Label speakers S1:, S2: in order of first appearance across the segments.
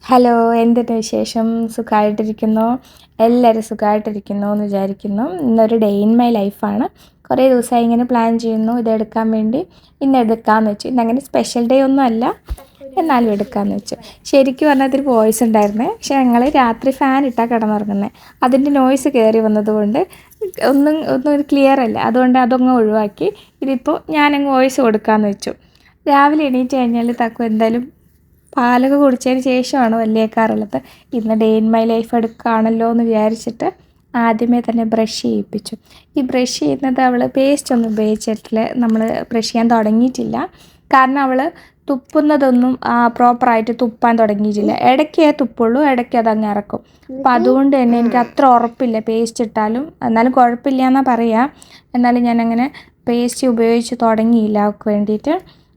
S1: Hello, എന്തുണ്ട് വിശേഷം? സുഖമായിട്ടിരിക്കുന്നോ? എല്ലാവരും സുഖമായിട്ടിരിക്കുന്നു എന്ന് വിചാരിക്കുന്നു. ഇന്നൊരു ഡേ ഇൻ മൈ ലൈഫാണ്. കുറേ ദിവസമായി ഇങ്ങനെ പ്ലാൻ ചെയ്യുന്നു ഇതെടുക്കാൻ വേണ്ടി. ഇന്ന് എടുക്കാമെന്ന് വെച്ചു. ഇന്നങ്ങനെ സ്പെഷ്യൽ ഡേ ഒന്നും അല്ല, എന്നാലും എടുക്കാമെന്ന് വെച്ചു. ശരിക്കും പറഞ്ഞാൽ അതിൽ വോയിസ് ഉണ്ടായിരുന്നേ, പക്ഷേ ഞങ്ങൾ രാത്രി ഫാൻ ഇട്ടാൽ കിടന്നുറങ്ങുന്നത്. അതിൻ്റെ നോയ്സ് കയറി വന്നതുകൊണ്ട് ഒന്നും ക്ലിയർ അല്ല. അതുകൊണ്ട് അതങ്ങ് ഒഴിവാക്കി. ഇതിപ്പോൾ ഞാനങ്ങ് വോയിസ് കൊടുക്കാമെന്ന് വെച്ചു. രാവിലെ എണീറ്റ് കഴിഞ്ഞാൽ തക്കു എന്തായാലും പാലൊക്കെ കുടിച്ചതിന് ശേഷമാണ് പല്ലേക്കാറുള്ളത്. ഇന്ന് ഡേ ഇൻ മൈ ലൈഫ് എടുക്കുകയാണല്ലോ എന്ന് വിചാരിച്ചിട്ട് ആദ്യമേ തന്നെ ബ്രഷ് ചെയ്യിപ്പിച്ചു. ഈ ബ്രഷ് ചെയ്യുന്നത് അവൾ പേസ്റ്റ് ഒന്നും ഉപയോഗിച്ചിട്ടില്ല. നമ്മൾ ബ്രഷ് ചെയ്യാൻ തുടങ്ങിയിട്ടില്ല. കാരണം അവൾ തുപ്പുന്നതൊന്നും പ്രോപ്പറായിട്ട് തുപ്പാൻ തുടങ്ങിയിട്ടില്ല. ഇടയ്ക്കേ തുപ്പുള്ളൂ, ഇടയ്ക്ക് അതങ്ങ് ഇറക്കും. അപ്പം അതുകൊണ്ട് തന്നെ എനിക്ക് അത്ര ഉറപ്പില്ല പേസ്റ്റ് ഇട്ടാലും. എന്നാലും കുഴപ്പമില്ല എന്നാണ് പറയുക. എന്നാലും ഞാനങ്ങനെ പേസ്റ്റ് ഉപയോഗിച്ച് തുടങ്ങിയില്ല അവൾക്ക് വേണ്ടിയിട്ട്.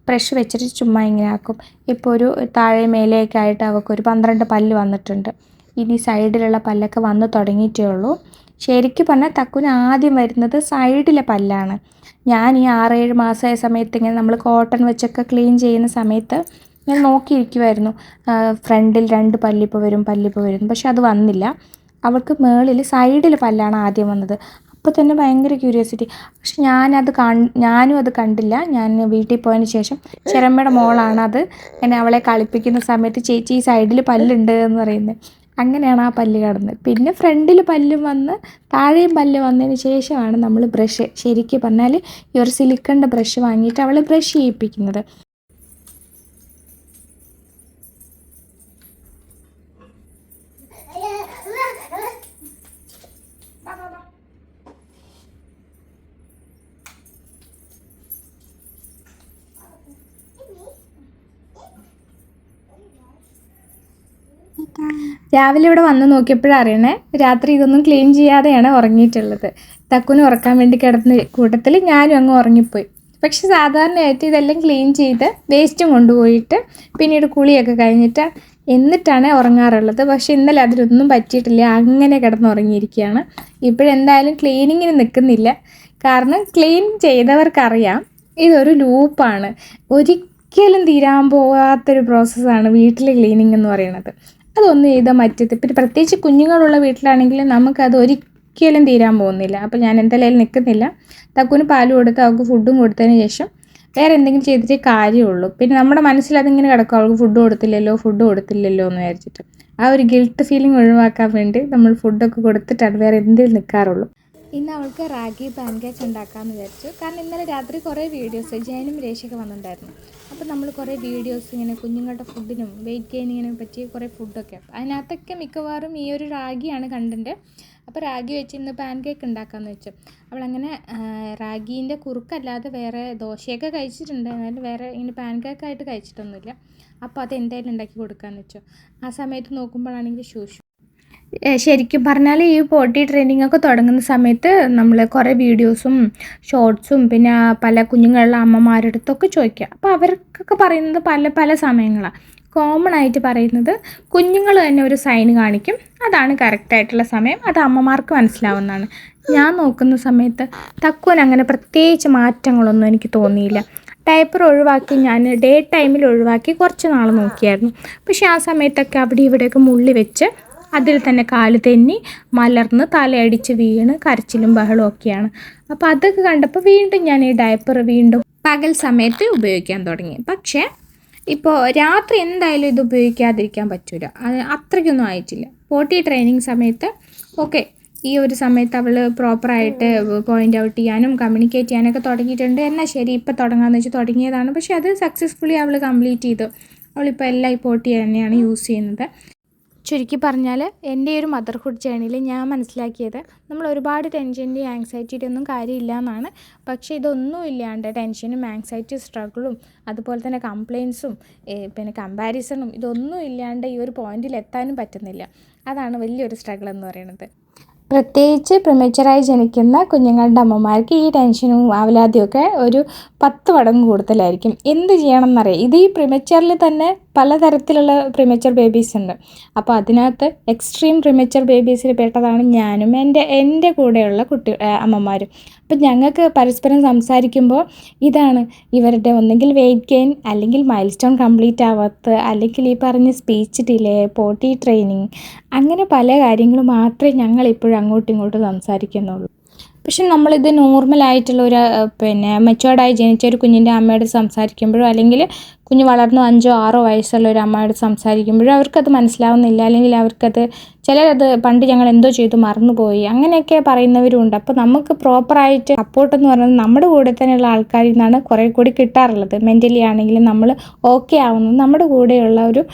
S1: ബ്രഷ് വെച്ചിട്ട് ചുമ്മാ ഇങ്ങനെ ആക്കും. ഇപ്പോൾ ഒരു താഴെ മേലെയൊക്കെയായിട്ട് അവൾക്കൊരു 12 പല്ല് വന്നിട്ടുണ്ട്. ഇനി സൈഡിലുള്ള പല്ലൊക്കെ വന്ന് തുടങ്ങിയിട്ടേ ഉള്ളൂ. ശരിക്കും പറഞ്ഞാൽ തക്കുന് ആദ്യം വരുന്നത് സൈഡിലെ പല്ലാണ്. ഞാൻ ഈ 6-7 മാസമായ സമയത്ത് ഇങ്ങനെ നമ്മൾ കോട്ടൺ വെച്ചൊക്കെ ക്ലീൻ ചെയ്യുന്ന സമയത്ത് ഞാൻ നോക്കിയിരിക്കുമായിരുന്നു, ഫ്രണ്ടിൽ 2 പല്ലിപ്പോൾ വരും. പക്ഷെ അത് വന്നില്ല. അവൾക്ക് മുകളിൽ സൈഡിൽ പല്ലാണ് ആദ്യം വന്നത്. അപ്പോൾ തന്നെ ഭയങ്കര ക്യൂരിയോസിറ്റി. പക്ഷെ ഞാനും അത് കണ്ടില്ല. ഞാൻ വീട്ടിൽ പോയതിന് ശേഷം ചെറമ്മയുടെ മോളാണ് അത് എന്നെ അവളെ കളിപ്പിക്കുന്ന സമയത്ത് ചേച്ചി ഈ സൈഡിൽ പല്ലുണ്ട് എന്ന് പറയുന്നത്. അങ്ങനെയാണ് ആ പല്ല് കിടന്നത്. പിന്നെ ഫ്രണ്ടിൽ പല്ലും വന്ന് താഴെയും പല്ല് വന്നതിന് ശേഷമാണ് നമ്മൾ ബ്രഷ്, ശരിക്കും പറഞ്ഞാൽ ഈ ഒരു സിലിക്കണിൻ്റെ ബ്രഷ് വാങ്ങിയിട്ട് അവളെ ബ്രഷ് ചെയ്യിപ്പിക്കുന്നത്. രാവിലെ ഇവിടെ വന്ന് നോക്കിയപ്പോഴാണ് അറിയണേ, രാത്രി ഇതൊന്നും ക്ലീൻ ചെയ്യാതെയാണ് ഉറങ്ങിയിട്ടുള്ളത്. തക്കുന് ഉറക്കാൻ വേണ്ടി കിടന്ന കൂട്ടത്തിൽ ഞാനും അങ്ങ് ഉറങ്ങിപ്പോയി. പക്ഷെ സാധാരണയായിട്ട് ഇതെല്ലാം ക്ലീൻ ചെയ്ത് വേസ്റ്റും കൊണ്ടുപോയിട്ട് പിന്നീട് കുളിയൊക്കെ കഴിഞ്ഞിട്ട് എന്നിട്ടാണ് ഉറങ്ങാറുള്ളത്. പക്ഷെ ഇന്നലെ അതിലൊന്നും പറ്റിയിട്ടില്ല. അങ്ങനെ കിടന്നുറങ്ങിയിരിക്കുകയാണ്. ഇപ്പോഴെന്തായാലും ക്ലീനിങ്ങിന് നിൽക്കുന്നില്ല. കാരണം ക്ലീൻ ചെയ്തവർക്കറിയാം ഇതൊരു ലൂപ്പാണ്. ഒരിക്കലും തീരാൻ പോകാത്തൊരു പ്രോസസ്സാണ് വീട്ടിലെ ക്ലീനിങ് എന്ന് പറയുന്നത്. അതൊന്നും ചെയ്താൽ മറ്റത്, പിന്നെ പ്രത്യേകിച്ച് കുഞ്ഞുങ്ങളുള്ള വീട്ടിലാണെങ്കിൽ നമുക്കത് ഒരിക്കലും തീരാൻ പോകുന്നില്ല. അപ്പോൾ ഞാൻ എന്തായാലും നിൽക്കുന്നില്ല. തക്കുന് പാൽ കൊടുത്ത് അവൾക്ക് ഫുഡും കൊടുത്തതിന് ശേഷം വേറെ എന്തെങ്കിലും ചെയ്തിട്ടേ കാര്യമുള്ളൂ. പിന്നെ നമ്മുടെ മനസ്സിൽ അതിങ്ങനെ കിടക്കും, അവൾക്ക് ഫുഡ് കൊടുത്തില്ലല്ലോ എന്ന് വിചാരിച്ചിട്ട്. ആ ഒരു ഗിൽട്ട് ഫീലിംഗ് ഒഴിവാക്കാൻ വേണ്ടി നമ്മൾ ഫുഡൊക്കെ കൊടുത്തിട്ടാണ് വേറെ എന്തെങ്കിലും നിൽക്കാറുള്ളൂ. ഇന്ന് അവൾക്ക് റാഗി പാൻകേക്ക് ഉണ്ടാക്കാമെന്ന് വിചാരിച്ചു. കാരണം ഇന്നലെ രാത്രി കുറേ വീഡിയോസ് ജയനും രേഷയൊക്കെ വന്നിട്ടുണ്ടായിരുന്നു. അപ്പോൾ നമ്മൾ കുറേ വീഡിയോസ് ഇങ്ങനെ കുഞ്ഞുങ്ങളുടെ ഫുഡിനും വെയിറ്റ് ഗെയിനിങ്ങിനെ പറ്റിയ കുറേ ഫുഡൊക്കെ, അതിനകത്തൊക്കെ മിക്കവാറും ഈ ഒരു റാഗിയാണ് കണ്ടൻറ്റ്. അപ്പോൾ റാഗി വെച്ച് ഇന്ന് പാൻകേക്ക് ഉണ്ടാക്കാമെന്ന് വെച്ചു. അവളങ്ങനെ റാഗീൻ്റെ കുറുക്കല്ലാതെ വേറെ ദോശയൊക്കെ കഴിച്ചിട്ടുണ്ട്, എന്നാലും വേറെ ഇങ്ങനെ പാൻകേക്കായിട്ട് കഴിച്ചിട്ടൊന്നുമില്ല. അപ്പോൾ അത് എന്തായാലും ഉണ്ടാക്കി കൊടുക്കാമെന്ന് വെച്ചു. ആ സമയത്ത് നോക്കുമ്പോഴാണെങ്കിൽ ശരിക്കും പറഞ്ഞാൽ ഈ പോട്ടി ട്രെയിനിങ് ഒക്കെ തുടങ്ങുന്ന സമയത്ത് നമ്മൾ കുറേ വീഡിയോസും ഷോർട്സും പിന്നെ പല കുഞ്ഞുങ്ങളുള്ള അമ്മമാരുടെ അടുത്തൊക്കെ ചോദിക്കുക. അപ്പോൾ അവർക്കൊക്കെ പറയുന്നത് പല പല സമയങ്ങളാണ്. കോമൺ ആയിട്ട് പറയുന്നത് കുഞ്ഞുങ്ങൾ തന്നെ ഒരു സൈൻ കാണിക്കും, അതാണ് കറക്റ്റായിട്ടുള്ള സമയം, അത് അമ്മമാർക്ക് മനസ്സിലാവുന്നതാണ്. ഞാൻ നോക്കുന്ന സമയത്ത് തക്കുവിന് അങ്ങനെ പ്രത്യേകിച്ച് മാറ്റങ്ങളൊന്നും എനിക്ക് തോന്നിയില്ല. ഡയപ്പർ ഒഴിവാക്കി ഞാൻ ഡേ ടൈമിൽ ഒഴിവാക്കി കുറച്ച് നാൾ നോക്കിയായിരുന്നു. പക്ഷേ ആ സമയത്തൊക്കെ അവിടെ ഇവിടെയൊക്കെ മുള്ളി വെച്ച് അതിൽ തന്നെ കാല് തെന്നി മലർന്ന് തലയടിച്ച് വീണ് കരച്ചിലും ബഹളവും ഒക്കെയാണ്. അപ്പോൾ അതൊക്കെ കണ്ടപ്പോൾ വീണ്ടും ഞാൻ ഈ ഡയപ്പർ വീണ്ടും പകൽ സമയത്ത് ഉപയോഗിക്കാൻ തുടങ്ങി. പക്ഷേ ഇപ്പോൾ രാത്രി എന്തായാലും ഇത് ഉപയോഗിക്കാതിരിക്കാൻ പറ്റില്ല. അത് അത്രയ്ക്കൊന്നും ആയിട്ടില്ല. പോട്ടി ട്രെയിനിങ് സമയത്ത് ഓക്കെ, ഈ ഒരു സമയത്ത് അവൾ പ്രോപ്പറായിട്ട് പോയിൻ്റ് ഔട്ട് ചെയ്യാനും കമ്മ്യൂണിക്കേറ്റ് ചെയ്യാനൊക്കെ തുടങ്ങിയിട്ടുണ്ട്. എന്നാൽ ശരി ഇപ്പോൾ തുടങ്ങാമെന്ന് വെച്ച് തുടങ്ങിയതാണ്. പക്ഷേ അത് സക്സസ്ഫുള്ളി അവൾ കംപ്ലീറ്റ് ചെയ്തു. അവളിപ്പോൾ എല്ലാം ഈ പോട്ടി തന്നെയാണ് യൂസ് ചെയ്യുന്നത്. ചുരുക്കി പറഞ്ഞാൽ എൻ്റെ ഒരു മദർഹുഡ് ജേണിയിൽ ഞാൻ മനസ്സിലാക്കിയത്, നമ്മൾ ഒരുപാട് ടെൻഷൻ്റെയും ആങ്സൈറ്റിയുടെ ഒന്നും കാര്യമില്ല എന്നാണ്. പക്ഷേ ഇതൊന്നും ഇല്ലാണ്ട് ടെൻഷനും ആങ്സൈറ്റി സ്ട്രഗിളും അതുപോലെ തന്നെ കംപ്ലയിൻസും പിന്നെ കമ്പാരിസണും ഇതൊന്നും ഇല്ലാണ്ട് ഈ ഒരു പോയിന്റിൽ എത്താനും പറ്റുന്നില്ല. അതാണ് വലിയൊരു സ്ട്രഗിൾ എന്ന് പറയുന്നത്. പ്രത്യേകിച്ച് പ്രിമച്ചുറായി ജനിക്കുന്ന കുഞ്ഞുങ്ങളുടെ അമ്മമാർക്ക് ഈ ടെൻഷനും ആവലാതിയൊക്കെ ഒരു 10 മടങ്ങ് കൂടുതലായിരിക്കും. എന്ത് ചെയ്യണം എന്നറിയാം. ഇത് ഈ പ്രിമച്ചറിൽ തന്നെ പലതരത്തിലുള്ള പ്രിമച്ചർ ബേബീസ് ഉണ്ട്. അപ്പോൾ അതിനകത്ത് എക്സ്ട്രീം പ്രിമച്ചർ ബേബീസിൽ പെട്ടതാണ് ഞാനും എൻ്റെ കൂടെയുള്ള അമ്മമാരും. അപ്പം ഞങ്ങൾക്ക് പരസ്പരം സംസാരിക്കുമ്പോൾ ഇതാണ് ഇവരുടെ ഒന്നെങ്കിൽ വെയിറ്റ് ഗെയിൻ, അല്ലെങ്കിൽ മൈൽ സ്റ്റോൺ കംപ്ലീറ്റ് ആവാത്ത, അല്ലെങ്കിൽ ഈ പറഞ്ഞ സ്പീച്ച് ഡിലേ, പോട്ടി ട്രെയിനിങ്, അങ്ങനെ പല കാര്യങ്ങൾ മാത്രമേ ഞങ്ങളിപ്പോഴും അങ്ങോട്ടും ഇങ്ങോട്ടും സംസാരിക്കുന്നുള്ളൂ. പക്ഷെ നമ്മളിത് നോർമലായിട്ടുള്ള ഒരു മെച്ചുവേർഡായി ജനിച്ച ഒരു കുഞ്ഞിൻ്റെ അമ്മയോട് സംസാരിക്കുമ്പോഴോ, അല്ലെങ്കിൽ കുഞ്ഞ് വളർന്നു 5-6 വയസ്സുള്ള ഒരു അമ്മയോട് സംസാരിക്കുമ്പോഴോ അവർക്കത് മനസ്സിലാവുന്നില്ല, അല്ലെങ്കിൽ അവർക്കത് ചിലരത് പണ്ട് ഞങ്ങൾ എന്തോ ചെയ്തു മറന്നുപോയി അങ്ങനെയൊക്കെ പറയുന്നവരും ഉണ്ട്. അപ്പോൾ നമുക്ക് പ്രോപ്പറായിട്ട് സപ്പോർട്ട് എന്ന് പറയുന്നത് നമ്മുടെ കൂടെ തന്നെയുള്ള ആൾക്കാരിൽ നിന്നാണ് കുറേ കൂടി കിട്ടാറുള്ളത്. മെൻ്റലി ആണെങ്കിലും നമ്മൾ ഓക്കെ ആവുന്നത് നമ്മുടെ കൂടെയുള്ള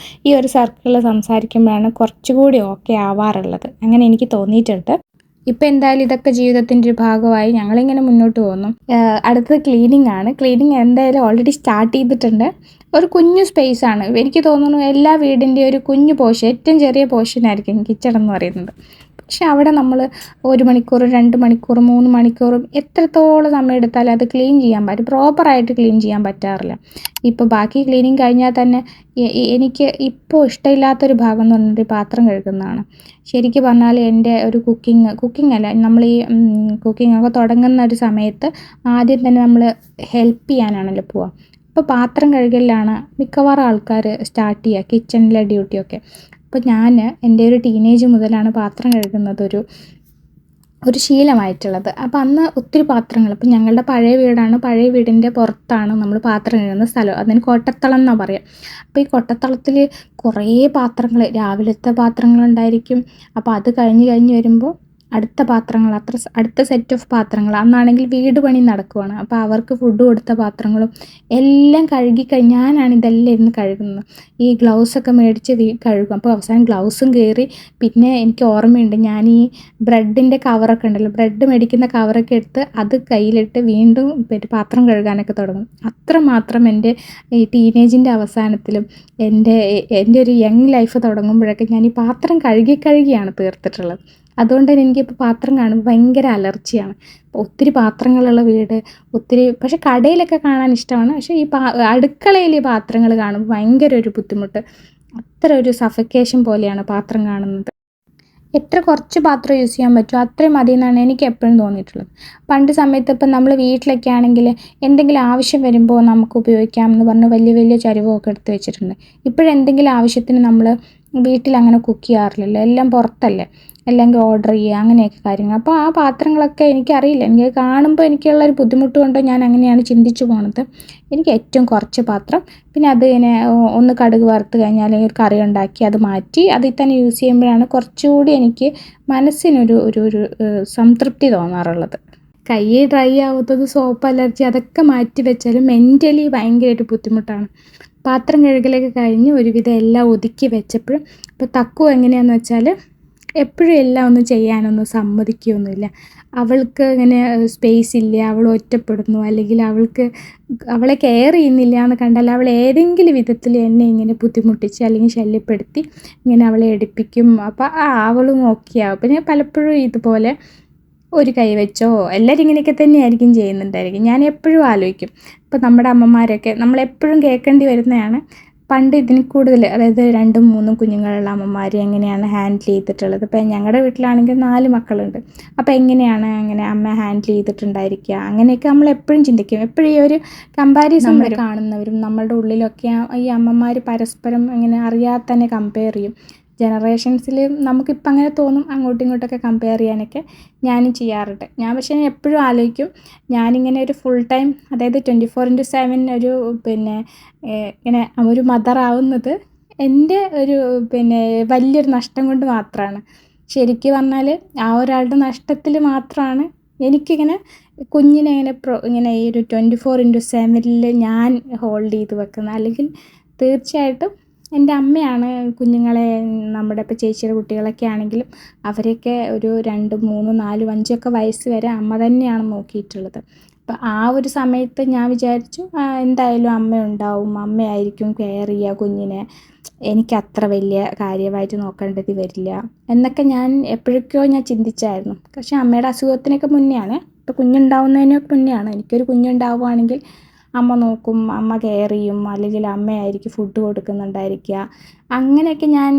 S1: ഈ ഒരു സർക്കിളിൽ സംസാരിക്കുമ്പോഴാണ് കുറച്ചുകൂടി ഓക്കെ ആവാറുള്ളത്. അങ്ങനെ എനിക്ക് തോന്നിയിട്ടുണ്ട്. ഇപ്പം എന്തായാലും ഇതൊക്കെ ജീവിതത്തിൻ്റെ ഒരു ഭാഗമായി ഞങ്ങളിങ്ങനെ മുന്നോട്ട് പോകുന്നു. അടുത്തത് ക്ലീനിങ് ആണ്. ക്ലീനിങ് എന്തായാലും ഓൾറെഡി സ്റ്റാർട്ട് ചെയ്തിട്ടുണ്ട്. ഒരു കുഞ്ഞു സ്പേസാണ്. എനിക്ക് തോന്നുന്നു എല്ലാ വീടിൻ്റെ ഒരു കുഞ്ഞു പോർഷൻ, ഏറ്റവും ചെറിയ പോർഷനായിരിക്കും കിച്ചൺ എന്ന് പറയുന്നത്. പക്ഷെ അവിടെ നമ്മൾ 1 മണിക്കൂർ, 2 മണിക്കൂർ, 3 മണിക്കൂറും എത്രത്തോളം സമയം എടുത്താലും അത് ക്ലീൻ ചെയ്യാൻ പറ്റും, പ്രോപ്പറായിട്ട് ക്ലീൻ ചെയ്യാൻ പറ്റാറില്ല. ഇപ്പോൾ ബാക്കി ക്ലീനിങ് കഴിഞ്ഞാൽ തന്നെ എനിക്ക് ഇപ്പോൾ ഇഷ്ടമില്ലാത്തൊരു ഭാഗം എന്ന് പറഞ്ഞിട്ട് പാത്രം കഴുകുന്നതാണ്. ശരിക്കും പറഞ്ഞാൽ എൻ്റെ ഒരു കുക്കിംഗ് അല്ല, നമ്മൾ ഈ കുക്കിങ്ങൊക്കെ തുടങ്ങുന്ന ഒരു സമയത്ത് ആദ്യം തന്നെ നമ്മൾ ഹെൽപ്പ് ചെയ്യാനാണല്ലോ പോവുക. അപ്പോൾ പാത്രം കഴുകലിലാണ് മിക്കവാറും ആൾക്കാർ സ്റ്റാർട്ട് ചെയ്യുക, കിച്ചണിലെ ഡ്യൂട്ടിയൊക്കെ. അപ്പോൾ ഞാൻ എൻ്റെ ഒരു ടീനേജ് മുതലാണ് പാത്രം കഴുകുന്നത് ഒരു ശീലമായിട്ടുള്ളത്. അപ്പോൾ അന്ന് ഒത്തിരി പാത്രങ്ങൾ, ഇപ്പം ഞങ്ങളുടെ പഴയ വീടാണ്, പഴയ വീടിൻ്റെ പുറത്താണ് നമ്മൾ പാത്രം കഴുകുന്ന സ്ഥലം. അതിന് കൊട്ടത്തളം എന്നാണ് പറയുക. അപ്പോൾ ഈ കൊട്ടത്തളത്തിൽ കുറേ പാത്രങ്ങൾ, രാവിലത്തെ പാത്രങ്ങളുണ്ടായിരിക്കും. അപ്പോൾ അത് കഴിഞ്ഞ് വരുമ്പോൾ അടുത്ത പാത്രങ്ങൾ, അടുത്ത സെറ്റ് ഓഫ് പാത്രങ്ങൾ. അന്നാണെങ്കിൽ വീട് പണി നടക്കുവാണ്. അപ്പോൾ അവർക്ക് ഫുഡ് കൊടുത്ത പാത്രങ്ങളും എല്ലാം ഞാനാണ് ഇതെല്ലാം ഇരുന്ന് കഴുകുന്നത്. ഈ ഗ്ലൗസൊക്കെ മേടിച്ച് കഴുകും. അപ്പോൾ അവസാനം ഗ്ലൗസും കയറി. പിന്നെ എനിക്ക് ഓർമ്മയുണ്ട്, ഞാൻ ഈ ബ്രെഡിൻ്റെ കവറൊക്കെ ഉണ്ടല്ലോ, ബ്രെഡ് മേടിക്കുന്ന കവറൊക്കെ എടുത്ത് അത് കയ്യിലിട്ട് വീണ്ടും പാത്രം കഴുകാനൊക്കെ തുടങ്ങും. അത്രമാത്രം എൻ്റെ ഈ ടീനേജിൻ്റെ അവസാനത്തിലും എൻ്റെ ഒരു യങ് ലൈഫ് തുടങ്ങുമ്പോഴൊക്കെ ഞാൻ ഈ പാത്രം കഴുകിയാണ് തീർത്തിട്ടുള്ളത്. അതുകൊണ്ട് തന്നെ എനിക്കിപ്പോൾ പാത്രം കാണുമ്പോൾ ഭയങ്കര അലർജിയാണ്. ഒത്തിരി പാത്രങ്ങളുള്ള വീട്, പക്ഷേ കടയിലൊക്കെ കാണാൻ ഇഷ്ടമാണ്. പക്ഷേ ഈ അടുക്കളയിൽ ഈ പാത്രങ്ങൾ കാണുമ്പോൾ ഭയങ്കര ഒരു ബുദ്ധിമുട്ട്, അത്ര ഒരു സഫക്കേഷൻ പോലെയാണ് പാത്രം കാണുന്നത്. എത്ര കുറച്ച് പാത്രം യൂസ് ചെയ്യാൻ പറ്റുമോ അത്രയും മതി എന്നാണ് എനിക്ക് എപ്പോഴും തോന്നിയിട്ടുള്ളത്. പണ്ട് സമയത്ത് ഇപ്പം നമ്മൾ വീട്ടിലൊക്കെ ആണെങ്കിൽ എന്തെങ്കിലും ആവശ്യം വരുമ്പോൾ നമുക്ക് ഉപയോഗിക്കാം എന്ന് പറഞ്ഞ് വലിയ വലിയ ചരുവമൊക്കെ എടുത്ത് വെച്ചിട്ടുണ്ട്. ഇപ്പോഴെന്തെങ്കിലും ആവശ്യത്തിന് നമ്മൾ വീട്ടിൽ അങ്ങനെ കുക്ക് ചെയ്യാറില്ലല്ലോ, എല്ലാം പുറത്തല്ലേ, അല്ലെങ്കിൽ ഓർഡർ ചെയ്യുക, അങ്ങനെയൊക്കെ കാര്യങ്ങൾ. അപ്പോൾ ആ പാത്രങ്ങളൊക്കെ എനിക്കറിയില്ല, എനിക്ക് കാണുമ്പോൾ എനിക്കുള്ളൊരു ബുദ്ധിമുട്ട് കൊണ്ട് ഞാൻ അങ്ങനെയാണ് ചിന്തിച്ചു പോണത്. എനിക്ക് ഏറ്റവും കുറച്ച് പാത്രം, പിന്നെ അത് ഇങ്ങനെ ഒന്ന് കടുക് വറുത്ത് കഴിഞ്ഞാൽ അല്ലെങ്കിൽ ഒരു കറി ഉണ്ടാക്കി അത് മാറ്റി അതിൽ തന്നെ യൂസ് ചെയ്യുമ്പോഴാണ് കുറച്ചുകൂടി എനിക്ക് മനസ്സിനൊരു സംതൃപ്തി തോന്നാറുള്ളത്. കൈ ഡ്രൈ ആവുന്നത്, സോപ്പ് അലർജി, അതൊക്കെ മാറ്റി വെച്ചാലും മെൻ്റലി ഭയങ്കര ഒരു ബുദ്ധിമുട്ടാണ്. പാത്രം കഴുകലൊക്കെ കഴിഞ്ഞ് ഒരുവിധം എല്ലാം ഒതുക്കി വെച്ചപ്പോഴും ഇപ്പോൾ തക്കു എങ്ങനെയാണെന്ന് വെച്ചാൽ എപ്പോഴും എല്ലാം ഒന്നും ചെയ്യാനൊന്നും സമ്മതിക്കുകയൊന്നുമില്ല. അവൾക്ക് ഇങ്ങനെ സ്പേസ് ഇല്ല, അവൾ ഒറ്റപ്പെടുന്നു, അല്ലെങ്കിൽ അവളെ കെയർ ചെയ്യുന്നില്ല എന്ന് കണ്ടാൽ അവൾ ഏതെങ്കിലും വിധത്തിൽ എന്നെ ഇങ്ങനെ ബുദ്ധിമുട്ടിച്ച് അല്ലെങ്കിൽ ശല്യപ്പെടുത്തി ഇങ്ങനെ അവളെ എടുപ്പിക്കും. അപ്പോൾ അവളും ഓക്കെ ആവും. പിന്നെ പലപ്പോഴും ഇതുപോലെ ഒരു കൈ വെച്ചോ, എല്ലാവരും ഇങ്ങനെയൊക്കെ തന്നെയായിരിക്കും ചെയ്യുന്നുണ്ടായിരിക്കും. ഞാൻ എപ്പോഴും ആലോചിക്കും, ഇപ്പോൾ നമ്മുടെ അമ്മമാരൊക്കെ നമ്മളെപ്പോഴും കേൾക്കേണ്ടി വരുന്നതാണ്, പണ്ട് ഇതിന് കൂടുതൽ, അതായത് 2-3 കുഞ്ഞുങ്ങളുള്ള അമ്മമാർ എങ്ങനെയാണ് ഹാൻഡിൽ ചെയ്തിട്ടുള്ളത്. ഇപ്പം ഞങ്ങളുടെ വീട്ടിലാണെങ്കിൽ 4 മക്കളുണ്ട്. അപ്പോൾ എങ്ങനെയാണ് അങ്ങനെ അമ്മ ഹാൻഡിൽ ചെയ്തിട്ടുണ്ടായിരിക്കുക, അങ്ങനെയൊക്കെ നമ്മൾ എപ്പോഴും ചിന്തിക്കും. എപ്പോഴും ഈ ഒരു കമ്പാരിസൺ നമ്മൾ കാണുന്നവരും നമ്മളുടെ ഉള്ളിലൊക്കെ ഈ അമ്മമാർ പരസ്പരം ഇങ്ങനെ അറിയാതെ തന്നെ കമ്പയർ ചെയ്യും. ജനറേഷൻസിൽ നമുക്കിപ്പോൾ അങ്ങനെ തോന്നും, അങ്ങോട്ടും ഇങ്ങോട്ടൊക്കെ കമ്പയർ ചെയ്യാനൊക്കെ ഞാനും ചെയ്യാറുണ്ട്. പക്ഷേ എപ്പോഴും ആലോചിക്കും, ഞാനിങ്ങനെ ഒരു ഫുൾ ടൈം, അതായത് 24/7 ഇങ്ങനെ ഒരു മദർ ആവുന്നത് എൻ്റെ വലിയൊരു നഷ്ടം കൊണ്ട് മാത്രമാണ്. ശരിക്കും പറഞ്ഞാൽ ആ ഒരാളുടെ നഷ്ടത്തിൽ മാത്രമാണ് എനിക്കിങ്ങനെ കുഞ്ഞിനെ ഇങ്ങനെ ഈ ഒരു 24/7 ഞാൻ ഹോൾഡ് ചെയ്ത് വെക്കുന്നത്. അല്ലെങ്കിൽ തീർച്ചയായിട്ടും എൻ്റെ അമ്മയാണ് കുഞ്ഞുങ്ങളെ, നമ്മുടെ ഇപ്പോൾ ചേച്ചിയുടെ കുട്ടികളൊക്കെ ആണെങ്കിലും അവരെയൊക്കെ ഒരു 2, 3, 4, 5 വയസ്സ് വരെ അമ്മ തന്നെയാണ് നോക്കിയിട്ടുള്ളത്. അപ്പോൾ ആ ഒരു സമയത്ത് ഞാൻ വിചാരിച്ചു എന്തായാലും അമ്മയുണ്ടാവും, അമ്മയായിരിക്കും കെയർ ചെയ്യുക കുഞ്ഞിനെ, എനിക്കത്ര വലിയ കാര്യമായിട്ട് നോക്കേണ്ടത് വരില്ല എന്നൊക്കെ ഞാൻ എപ്പോഴൊക്കെയോ ഞാൻ ചിന്തിച്ചായിരുന്നു. പക്ഷേ അമ്മയുടെ അസുഖത്തിനൊക്കെ മുന്നെയാണ്, ഇപ്പോൾ കുഞ്ഞുണ്ടാവുന്നതിനൊക്കെ മുന്നെയാണ്. എനിക്കൊരു കുഞ്ഞുണ്ടാവുകയാണെങ്കിൽ അമ്മ നോക്കും, അമ്മ കെയർ ചെയ്യും, അല്ലെങ്കിൽ അമ്മയായിരിക്കും ഫുഡ് കൊടുക്കുന്നുണ്ടായിരിക്കുക. അങ്ങനെയൊക്കെ ഞാൻ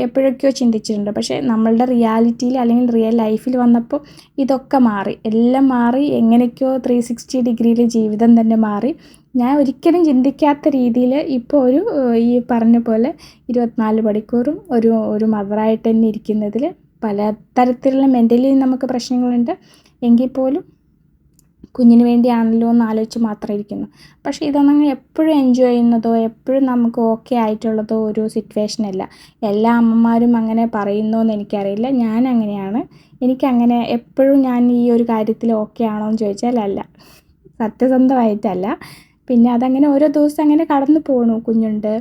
S1: എപ്പോഴൊക്കെയോ ചിന്തിച്ചിട്ടുണ്ട്. പക്ഷേ നമ്മളുടെ റിയാലിറ്റിയിൽ അല്ലെങ്കിൽ റിയൽ ലൈഫിൽ വന്നപ്പോൾ ഇതൊക്കെ മാറി, എല്ലാം മാറി. എങ്ങനെയൊക്കെയോ 360 ഡിഗ്രിയിൽ ജീവിതം തന്നെ മാറി. ഞാൻ ഒരിക്കലും ചിന്തിക്കാത്ത രീതിയിൽ ഇപ്പോൾ ഈ പറഞ്ഞ പോലെ 24 മണിക്കൂറും ഒരു മദറായിട്ട് തന്നെ ഇരിക്കുന്നതിൽ പല തരത്തിലുള്ള മെൻ്റലി നമുക്ക് പ്രശ്നങ്ങളുണ്ട്. എങ്കിൽ പോലും കുഞ്ഞിന് വേണ്ടിയാണല്ലോ എന്ന് ആലോചിച്ച് മാത്രം ഇരിക്കുന്നു. പക്ഷേ ഇതൊന്നും എപ്പോഴും എൻജോയ് ചെയ്യുന്നതോ എപ്പോഴും നമുക്ക് ഓക്കെ ആയിട്ടുള്ളതോ ഒരു സിറ്റുവേഷനല്ല. എല്ലാ അമ്മമാരും അങ്ങനെ പറയുന്നോ എന്ന് എനിക്കറിയില്ല. ഞാൻ അങ്ങനെയാണ്. എനിക്കങ്ങനെ എപ്പോഴും ഞാൻ ഈ ഒരു കാര്യത്തിൽ ഓക്കെ ആണോ എന്ന് ചോദിച്ചാൽ അല്ല, സത്യസന്ധമായിട്ടല്ല. പിന്നെ അതങ്ങനെ ഓരോ ദിവസം അങ്ങനെ കടന്നു പോകണു, കുഞ്ഞുണ്ട്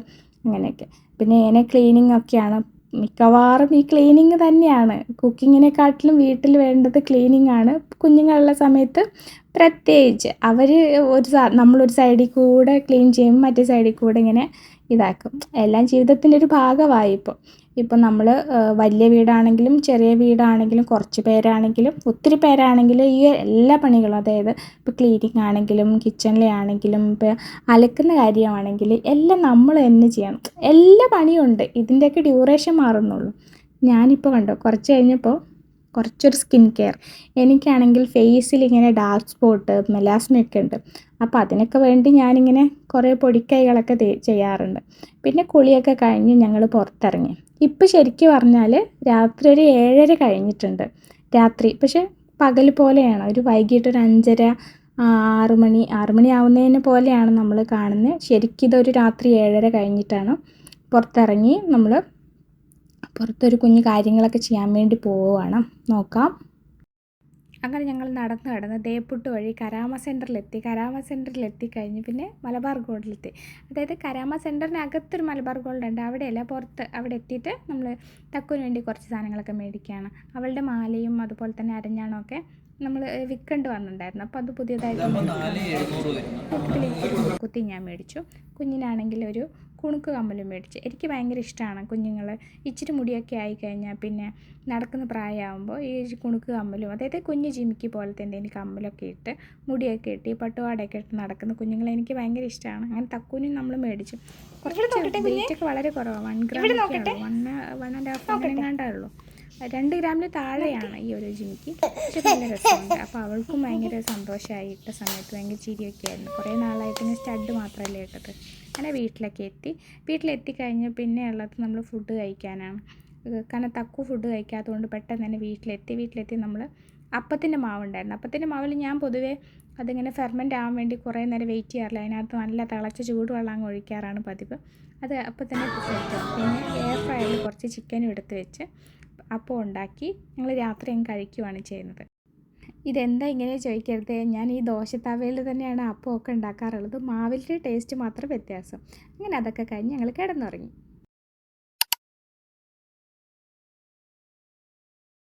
S1: അങ്ങനെയൊക്കെ. പിന്നെ ഇങ്ങനെ ക്ലീനിങ് ഒക്കെയാണ്, മിക്കവാറും ഈ ക്ലീനിങ് തന്നെയാണ്. കുക്കിങ്ങിനെക്കാട്ടിലും വീട്ടിൽ വേണ്ടത് ക്ലീനിങ് ആണ്. കുഞ്ഞുങ്ങളുള്ള സമയത്ത് പ്രത്യേകിച്ച് അവർ നമ്മളൊരു സൈഡിൽ കൂടെ ക്ലീൻ ചെയ്യും, മറ്റേ സൈഡിൽ കൂടെ ഇങ്ങനെ ഇതാക്കും. എല്ലാം ജീവിതത്തിൻ്റെ ഒരു ഭാഗമായി. ഇപ്പം നമ്മൾ വലിയ വീടാണെങ്കിലും ചെറിയ വീടാണെങ്കിലും കുറച്ച് പേരാണെങ്കിലും ഒത്തിരി പേരാണെങ്കിലും ഈ എല്ലാ പണികളും, അതായത് ഇപ്പോൾ ക്ലീനിങ് ആണെങ്കിലും കിച്ചണിലെ ആണെങ്കിലും ഇപ്പോൾ അലക്കുന്ന കാര്യമാണെങ്കിൽ എല്ലാം നമ്മൾ തന്നെ ചെയ്യണം. എല്ലാ പണിയുണ്ട്, ഇതിൻ്റെയൊക്കെ ഡ്യൂറേഷൻ മാറുന്നുള്ളൂ. ഞാനിപ്പോൾ കണ്ടോ കുറച്ച് കഴിഞ്ഞപ്പോൾ കുറച്ചൊരു സ്കിൻ കെയർ, എനിക്കാണെങ്കിൽ ഫേസിൽ ഇങ്ങനെ ഡാർക്ക് സ്പോട്ട് മെലാസ്മയൊക്കെ ഉണ്ട്. അപ്പോൾ അതിനൊക്കെ വേണ്ടി ഞാനിങ്ങനെ കുറേ പൊടിക്കൈകളൊക്കെ ചെയ്യാറുണ്ട്. പിന്നെ കുളിയൊക്കെ കഴിഞ്ഞ് ഞങ്ങൾ പുറത്തിറങ്ങി. ഇപ്പം ശരിക്കും പറഞ്ഞാൽ രാത്രി ഒരു 7:30 കഴിഞ്ഞിട്ടുണ്ട് രാത്രി. പക്ഷേ പകൽ പോലെയാണ്, ഒരു വൈകിട്ട് ഒരു 5:30 6 മണി ആവുന്നതിന് പോലെയാണ് നമ്മൾ കാണുന്നത്. ശരിക്കും ഇതൊരു രാത്രി 7:30 കഴിഞ്ഞിട്ടാണ്. പുറത്തിറങ്ങി നമ്മൾ പുറത്തൊരു കുഞ്ഞു കാര്യങ്ങളൊക്കെ ചെയ്യാൻ വേണ്ടി പോവുകയാണ്. നോക്കാം. അങ്ങനെ ഞങ്ങൾ നടന്ന് ദേപ്പുട്ട് വഴി കരാമ സെൻറ്ററിലെത്തി കഴിഞ്ഞ് പിന്നെ മലബാർ ഗോൾഡിലെത്തി. അതായത് കരാമ സെൻറ്ററിനകത്തൊരു മലബാർ ഗോൾഡ് ഉണ്ട്, അവിടെയല്ല, പുറത്ത്. അവിടെ എത്തിയിട്ട് നമ്മൾ തക്കുവിന് വേണ്ടി കുറച്ച് സാധനങ്ങളൊക്കെ മേടിക്കുകയാണ്. അവളുടെ മാലയും അതുപോലെ തന്നെ അരഞ്ഞാണമൊക്കെ നമ്മൾ വിൽക്കേണ്ടി വന്നിട്ടുണ്ടായിരുന്നു. അപ്പോൾ അത് പുതിയതായിട്ട് കുത്തി ഞാൻ മേടിച്ചു. കുഞ്ഞിനാണെങ്കിൽ ഒരു കുണുക്ക് കമ്മലും മേടിച്ചു. എനിക്ക് ഭയങ്കര ഇഷ്ടമാണ് കുഞ്ഞുങ്ങൾ ഇച്ചിരി മുടിയൊക്കെ ആയിക്കഴിഞ്ഞാൽ പിന്നെ നടക്കുന്ന പ്രായമാകുമ്പോൾ ഈ കുണുക്ക് കമ്മലും, അതായത് കുഞ്ഞ് ജിമിക്കി പോലത്തെ എന്തെങ്കിലും കമ്മലൊക്കെ ഇട്ട് മുടിയൊക്കെ ഇട്ട് ഈ പട്ടുപാടൊക്കെ ഇട്ട് നടക്കുന്ന കുഞ്ഞുങ്ങളെ എനിക്ക് ഭയങ്കര ഇഷ്ടമാണ്. അങ്ങനെ തക്കുവിനും നമ്മൾ മേടിച്ചു. കുറച്ച് വെയിറ്റൊക്കെ വളരെ കുറവാണ്, 1 ഗ്രാം 1.5 അങ്ങനെങ്ങാണ്ടേ ഉള്ളൂ. 2 ഗ്രാമിന് താഴെയാണ് ഈ ഒരു ജിമിക്ക്. പക്ഷെ നല്ല രസമുണ്ട്. അപ്പോൾ അവൾക്കും ഭയങ്കര സന്തോഷമായി. ഇട്ട സമയത്ത് ഭയങ്കര ചിരിയൊക്കെ ആയിരുന്നു. കുറേ നാളായിട്ട് ഇങ്ങനെ സ്റ്റഡ് മാത്രമല്ലേ ഇട്ടത്. അങ്ങനെ വീട്ടിലെത്തി കഴിഞ്ഞ് പിന്നെ ഉള്ളത് നമ്മൾ ഫുഡ് കഴിക്കാനാണ്. കാരണം തക്കു ഫുഡ് കഴിക്കാത്തതുകൊണ്ട് പെട്ടെന്ന് തന്നെ വീട്ടിലെത്തി നമ്മൾ അപ്പത്തിൻ്റെ മാവുണ്ടായിരുന്നു. അപ്പത്തിൻ്റെ മാവിൽ ഞാൻ പൊതുവേ അതിങ്ങനെ ഫെർമെൻ്റ് ആവാൻ വേണ്ടി കുറേ നേരം വെയിറ്റ് ചെയ്യാറില്ല. അതിനകത്ത് നല്ല തിളച്ച ചൂടുവെള്ളം അങ്ങ് ഒഴിക്കാറാണ് പതിവ്. അത് അപ്പം തന്നെ സെറ്റാവും. പിന്നെ എയർ ഫ്രയറിൽ കുറച്ച് ചിക്കനും എടുത്ത് വെച്ച് അപ്പം ഉണ്ടാക്കി ഞങ്ങൾ രാത്രി അങ്ങ് കഴിക്കുകയാണ് ചെയ്യുന്നത്. ഇതെന്താ ഇങ്ങനെ ചോദിക്കരുത്, ഞാൻ ഈ ദോശത്തവയിൽ തന്നെയാണ് അപ്പമൊക്കെ ഉണ്ടാക്കാറുള്ളത്. മാവിൻ്റെ ടേസ്റ്റ് മാത്രം വ്യത്യാസം. അങ്ങനെ അതൊക്കെ കഴിഞ്ഞ് ഞങ്ങൾ കിടന്നുറങ്ങി.